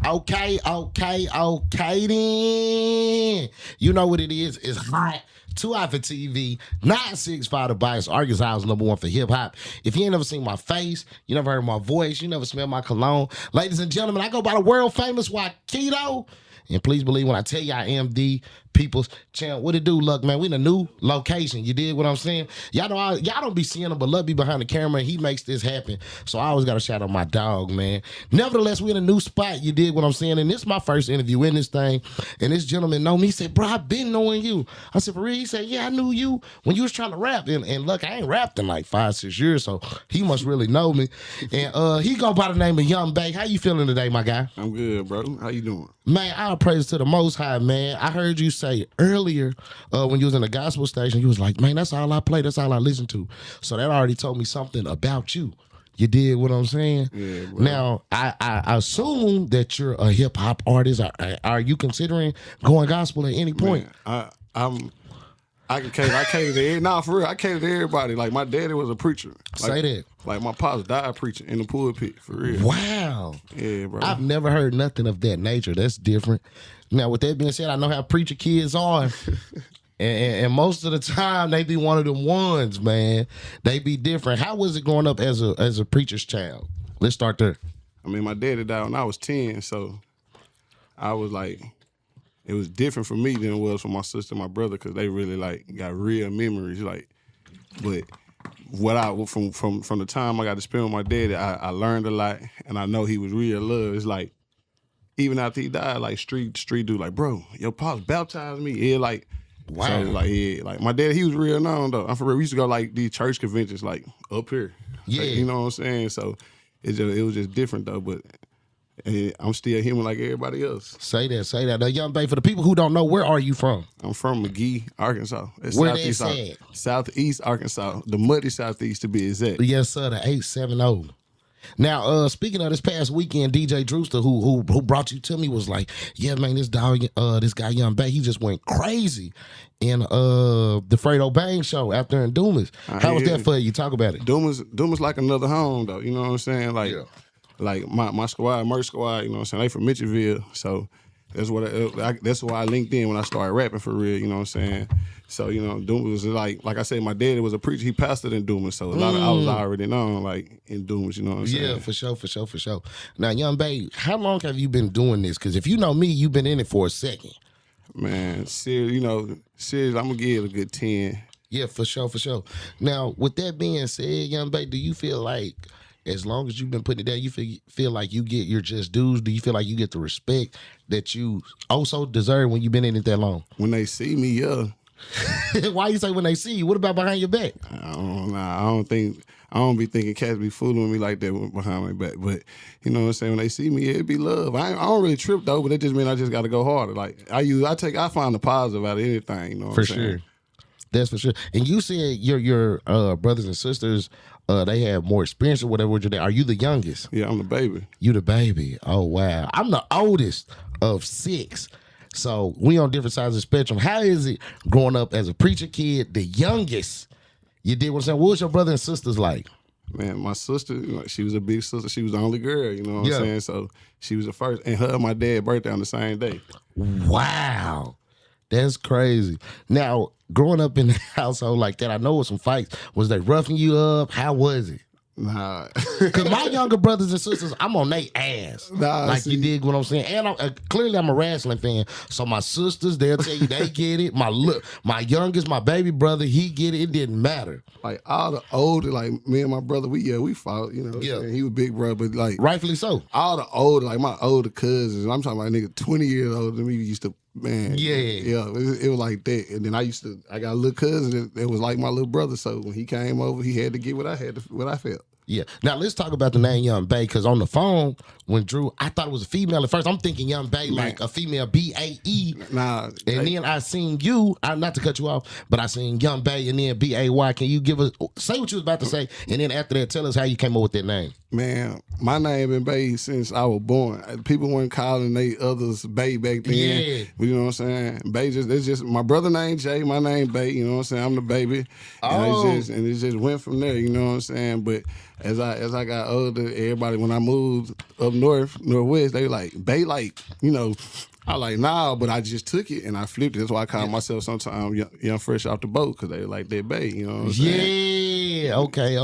Okay then. You know what it is? It's hot. Too hot for TV. 965 The Bias, Arkansas' #1 for hip hop. If you ain't never seen my face, you never heard my voice, you never smelled my cologne. Ladies and gentlemen, I go by the world famous YKeedo. And please believe when I tell you I am the people's champ. What it do, Luck, man? We in a new location. You did what I'm saying? Y'all don't be seeing him, but Luck be behind the camera and he makes this happen. So I always got to shout out my dog, man. Nevertheless, we in a new spot. You did what I'm saying? And this is my first interview in this thing. And this gentleman know me. He said, bro, I've been knowing you. I said, for real? He said, yeah, I knew you when you was trying to rap. And look, I ain't rapped in like 5-6 years, so he must really know me. And he go by the name of Young Bay. How you feeling today, my guy? I'm good, bro. How you doing? Man, all praise to the Most High, man. I heard you say earlier when you was in the gospel station, you was like, man, that's all I play. That's all I listen to. So that already told me something about you. You did what I'm saying? Yeah, bro. Now, I assume that you're a hip-hop artist. Are you considering going gospel at any point? Man, I cater to nah, for real. I cater to everybody. Like my daddy was a preacher. Like, Say that. Like my pops died preaching in the pulpit, for real. Wow. Yeah, bro. I've never heard nothing of that nature. That's different. Now, with that being said, I know how preacher kids are. and most of the time, they be one of them ones, man. They be different. How was it growing up as a preacher's child? Let's start there. I mean, my daddy died when I was 10, so I was like, it was different for me than it was for my sister and my brother because they really like got real memories. Like, but what from the time I got to spend with my daddy, I learned a lot, and I know he was real love. It's like even after he died, like street dude, like, bro, your pops baptized me. Yeah, like, wow. So like, yeah, like my daddy, he was real known though. I'm for real. We used to go like these church conventions, like up here. Yeah, like, you know what I'm saying. So it was just different though, but. I'm still human like everybody else. Say that. Now, Young Bay, for the people who don't know, where are you from? I'm from McGee, Arkansas. It's where that's at? Southeast Arkansas. The muddy southeast to be exact. Yes, sir, the 870. Now, speaking of this past weekend, DJ Drewster, who brought you to me, was like, yeah, man, this guy Young Bay, he just went crazy in the Fredo Bang show after in Dumas. How was that for you? Talk about it. Dumas like another home, though. You know what I'm saying? Like, yeah. Like my squad, Merch squad, you know what I'm saying? They from Mitchellville, so that's why I linked in when I started rapping for real, you know what I'm saying? So, you know, Dumas was like I said, my daddy was a preacher. He pastored in Dumas, so a lot of I was already known, like, in Dumas, you know what I'm saying? Yeah, for sure. Now, Young Bay, how long have you been doing this? Because if you know me, you've been in it for a second. Man, serious, I'm going to give it a good 10. Yeah, for sure. Now, with that being said, Young Bay, do you feel like as long as you've been putting it down, you feel like you get your just dues? Do you feel like you get the respect that you also deserve when you've been in it that long? When they see me, yeah. Why you say when they see you? What about behind your back? I don't be thinking cats be fooling with me like that behind my back. But you know what I'm saying? When they see me, it be love. I don't really trip though, but that just mean I just got to go harder. Like I find the positive out of anything. You know what I'm saying? For sure. That's for sure. And you said your brothers and sisters, they have more experience or whatever with your dad. Are you the youngest? Yeah, I'm the baby. You the baby. Oh, wow. I'm the oldest of 6. So we on different sides of the spectrum. How is it growing up as a preacher kid, the youngest? You did what I'm saying? What was your brother and sisters like? Man, my sister, you know, she was a big sister. She was the only girl, you know what I'm saying? So she was the first. And her and my dad's birthday on the same day. Wow. That's crazy. Now, growing up in a household like that, I know it was some fights. Was they roughing you up? How was it? Nah. Because my younger brothers and sisters, I'm on their ass. Nah, like, you dig what I'm saying? And clearly I'm a wrestling fan. So my sisters, they'll tell you they get it. My youngest, my baby brother, he get it. It didn't matter. Like all the older, like me and my brother, we fought, you know. Yeah. He was big brother, but like. Rightfully so. All the older, like my older cousins, I'm talking about nigga 20 years older than me, used to, man. Yeah. It was like that. And then I got a little cousin that was like my little brother. So when he came over, he had to get what I felt. Yeah. Now let's talk about the name Young Bay, because on the phone when Drew, I thought it was a female at first. I'm thinking Young Bay like a female B-A-E. Nah. And then I seen you, not to cut you off, but I seen Young Bay and then B-A-Y. Can you say what you was about to say, and then after that, tell us how you came up with that name? Man, my name been Bay since I was born. People weren't calling they others Bay back then. Yeah. You know what I'm saying? Bay it's just my brother named Jay, my name Bay, you know what I'm saying? I'm the baby. Oh. And it just went from there, you know what I'm saying? But as I got older, everybody when I moved up northwest, they like Bay, like, you know, I like, nah, but I just took it and I flipped it. That's why I call myself sometimes young fresh off the boat, because they like that Bay, you know what I'm saying? Yeah, okay.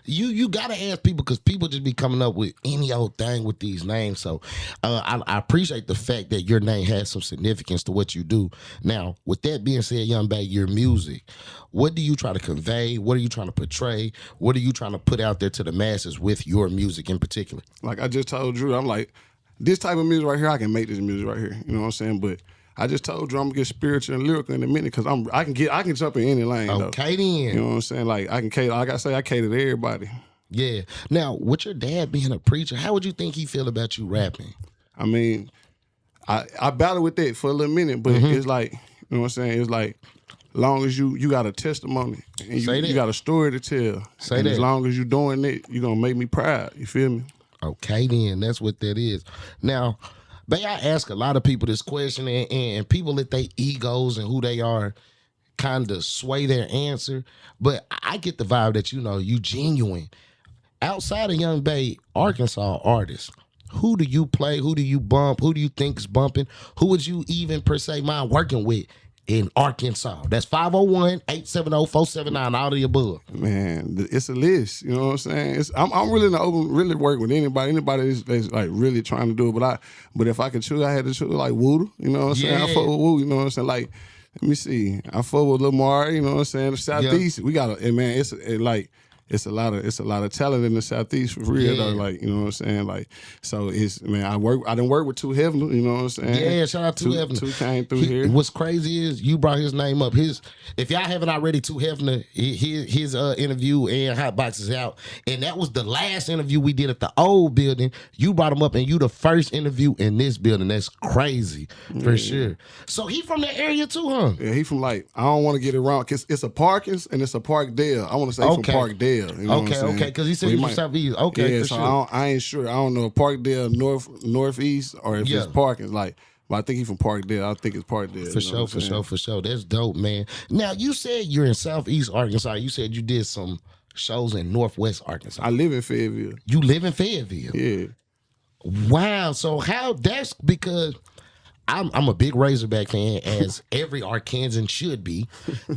You gotta ask people, because people just be coming up with any old thing with these names. So I appreciate the fact that your name has some significance to what you do. Now, with that being said, Young Bay, your music, what do you try to convey? What are you trying to portray? What are you trying to put out there to the masses with your music in particular? Like I just told Drew, I'm like, this type of music right here, I can make this music right here. You know what I'm saying? But I just told Drew I'm gonna get spiritual and lyrical in a minute, because I can jump in any lane. Okay, though. then. You know what I'm saying? Like I can cater. Like I say, I cater to everybody. Yeah. Now, with your dad being a preacher, how would you think he feel about you rapping? I mean, I battled with that for a little minute, but it's like, you know what I'm saying? It's like, long as you got a testimony and you got a story to tell. As long as you doing it, you're gonna make me proud. You feel me? Okay, then. That's what that is. Now, Bay, I ask a lot of people this question, and people let their egos and who they are kind of sway their answer. But I get the vibe that, you know, you genuine. Outside of Young Bay, Arkansas artists, who do you play? Who do you bump? Who do you think is bumping? Who would you even, per se, mind working with in Arkansas? That's 501-870-479, all of the above. Man, it's a list. You know what I'm saying? I'm really not open, really work with anybody. Anybody that's like really trying to do it. But if I could choose, I had to choose like Woodoo. You know what I'm saying? I fuck with Woo. You know what I'm saying? Like, let me see. I fuck with Lamar. You know what I'm saying? The Southeast, we got man. It's a lot of talent in the Southeast for real though. Like, you know what I'm saying? Like, so it's, man, I done work with Two Heaven, you know what I'm saying? Yeah, shout out to Heaven. Two came through here. What's crazy is you brought his name up. If y'all haven't already, Two Heaven, his interview and Hotbox is out. And that was the last interview we did at the old building. You brought him up, and you the first interview in this building. That's crazy for sure. So he from that area too, huh? Yeah, he from, like, I don't want to get it wrong, because it's a Parkins and it's a Parkdale. I want to say from Parkdale. You know okay, because he said he was Southeast. Okay, yeah, for so sure. I ain't sure. I don't know if Parkdale Northeast or if it's Parkins. Like, but I think he's from Parkdale. I think it's Parkdale. For sure. That's dope, man. Now, you said you're in Southeast Arkansas. You said you did some shows in Northwest Arkansas. I live in Fayetteville. You live in Fayetteville? Yeah. Wow. So that's because I'm a big Razorback fan, as every Arkansan should be.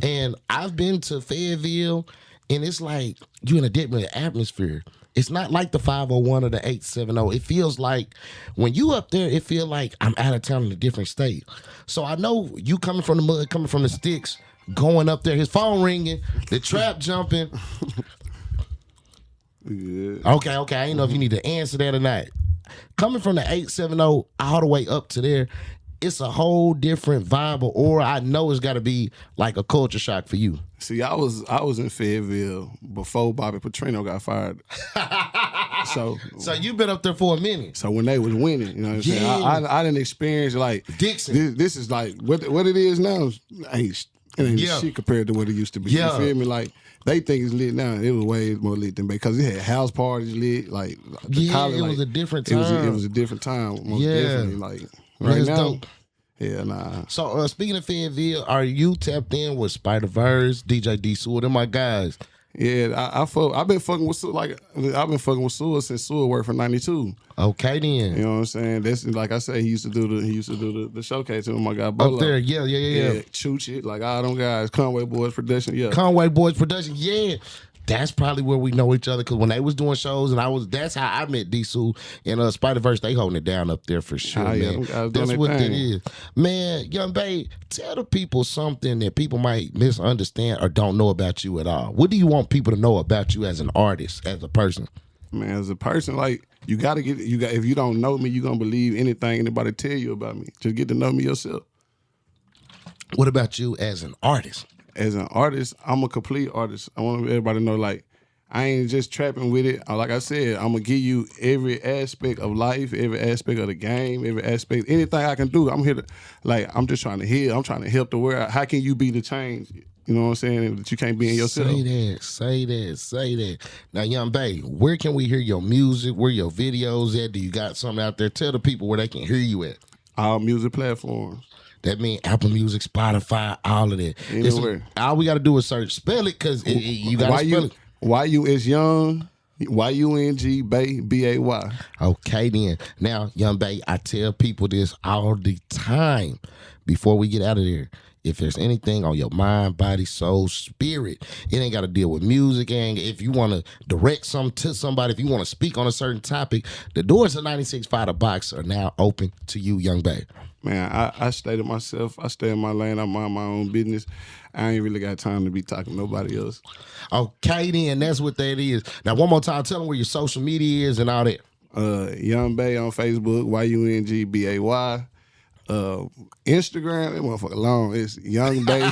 And I've been to Fayetteville, and it's like you're in a different atmosphere. It's not like the 501 or the 870. It feels like when you up there, it feels like I'm out of town in a different state. So I know you coming from the mud, coming from the sticks, going up there, his phone ringing, the trap jumping. Yeah. Okay. I didn't know if you need to answer that or not. Coming from the 870 all the way up to there, it's a whole different vibe or aura. I know it's got to be like a culture shock for you. See, I was in Fayetteville before Bobby Petrino got fired. So you've been up there for a minute. So when they was winning, you know what I'm saying? I didn't experience like Dixon. This is like what it is now. It ain't shit compared to what it used to be. You feel me? Like, they think it's lit now. It was way more lit than because it had house parties lit. Like college, it was a different time. It was a different time. Most definitely. Like right now. Dope. Yeah, nah. So speaking of Fayetteville, are you tapped in with Spider-Verse, DJ D Sewell, them my guys? Yeah, I've been fucking with Sewell since Sewell worked for 92. Okay, then. You know what I'm saying? That's like I say, he used to do the showcase with my guy Bolo. Up there, yeah. Chooch it, like all them guys, Conway Boys Production, yeah. Conway Boys Production, yeah. That's probably where we know each other, because when they was doing shows, and that's how I met D-Sue and Spider-Verse. They holding it down up there for sure, man. That's what it is. Man, Young Bay, tell the people something that people might misunderstand or don't know about you at all. What do you want people to know about you as an artist, as a person? Man, as a person, like, if you don't know me, you're gonna believe anything anybody tell you about me. Just get to know me yourself. What about you as an artist? As an artist, I'm a complete artist. I want everybody to know, like, I ain't just trapping with it. Like I said, I'm gonna give you every aspect of life, every aspect of the game, every aspect, anything I can do. I'm here to, like, I'm just trying to heal. I'm trying to help the world. How can you be the change? You know what I'm saying? That you can't be in yourself. Say that. Now, Young Bay, where can we hear your music? Where your videos at? Do you got something out there? Tell the people where they can hear you at. All music platforms. That means Apple Music, Spotify, all of that. Anywhere. All we got to do is search. Spell it, because you got to spell it. YU is young. YUNG Bay BAY. Okay, then. Now, Young Bay, I tell people this all the time before we get out of there. If there's anything on your mind, body, soul, spirit, it ain't got to deal with music. And if you want to direct something to somebody, if you want to speak on a certain topic, the doors of 96.5 The Box are now open to you, Young Bay. Man, I stay to myself. I stay in my lane. I mind my own business. I ain't really got time to be talking to nobody else. Okay, then. That's what that is. Now, one more time, tell them where your social media is and all that. Young Bay on Facebook, YUNGBAY. Instagram, that motherfucker long. It's Young Bay.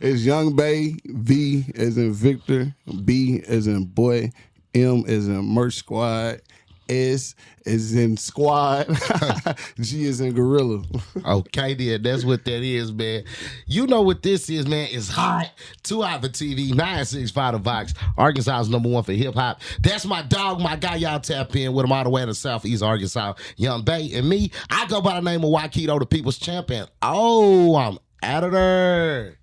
It's Young Bay. V as in Victor. B as in boy. M as in merch squad. S is in squad. G is in gorilla. Okay, then. That's what that is, man. You know what this is, man. It's hot. 2 Hot for TV, 965 The Box, Arkansas's #1 for hip hop. That's my dog, my guy. Y'all tap in with him all the way to Southeast Arkansas. Young Bay and me. I go by the name of YKeedo, the people's champion. Oh, I'm out of there.